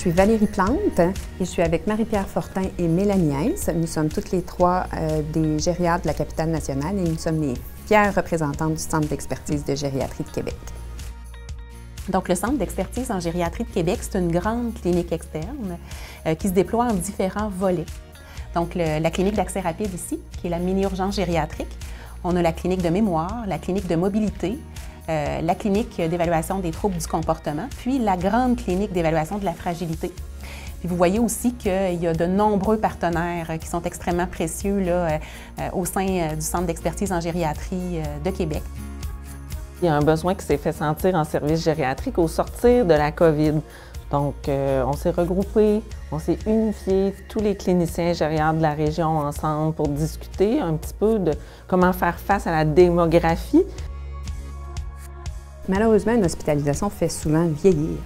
suis Valérie Plante et je suis avec Marie-Pierre Fortin et Mélanie Hens. Nous sommes toutes les trois des gériatres de la capitale nationale et nous sommes les fières représentantes du Centre d'expertise de gériatrie de Québec. Donc, le Centre d'expertise en gériatrie de Québec, c'est une grande clinique externe qui se déploie en différents volets. Donc, la clinique d'accès rapide ici, qui est la mini-urgence gériatrique. On a la clinique de mémoire, la clinique de mobilité, la clinique d'évaluation des troubles du comportement, puis la grande clinique d'évaluation de la fragilité. Puis vous voyez aussi qu'il y a de nombreux partenaires qui sont extrêmement précieux là, au sein du Centre d'expertise en gériatrie de Québec. Il y a un besoin qui s'est fait sentir en service gériatrique au sortir de la COVID. Donc, on s'est regroupés, on s'est unifiés, tous les cliniciens gériatres de la région ensemble pour discuter un petit peu de comment faire face à la démographie. Malheureusement, une hospitalisation fait souvent vieillir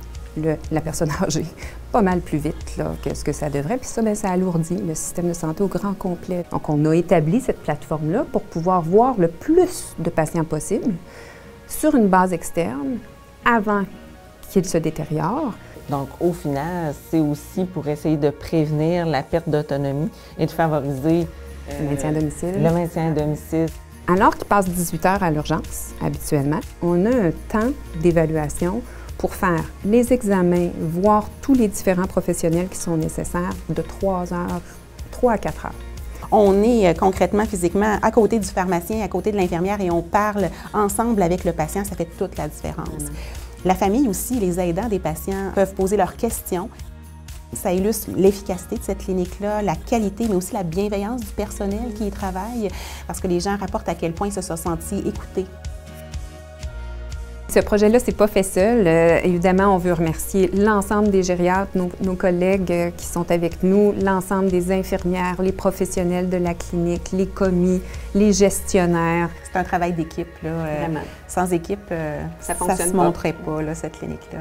la personne âgée pas mal plus vite là, que ce que ça devrait. Puis ça, bien, ça alourdit le système de santé au grand complet. Donc, on a établi cette plateforme-là pour pouvoir voir le plus de patients possible sur une base externe avant qu'ils se détériorent. Donc, au final, c'est aussi pour essayer de prévenir la perte d'autonomie et de favoriser le maintien à domicile. Le maintien à domicile. Alors qu'ils passent 18 heures à l'urgence, habituellement, on a un temps d'évaluation pour faire les examens, voir tous les différents professionnels qui sont nécessaires de 3 à 4 heures. On est concrètement, physiquement, à côté du pharmacien, à côté de l'infirmière et on parle ensemble avec le patient, ça fait toute la différence. La famille aussi, les aidants des patients peuvent poser leurs questions. Ça illustre l'efficacité de cette clinique-là, la qualité, mais aussi la bienveillance du personnel qui y travaille, parce que les gens rapportent à quel point ils se sont sentis écoutés. Ce projet-là, c'est pas fait seul. Évidemment, on veut remercier l'ensemble des gériatres, nos collègues qui sont avec nous, l'ensemble des infirmières, les professionnels de la clinique, les commis, les gestionnaires. C'est un travail d'équipe. Sans équipe, ça ne se montrait pas, là, cette clinique-là.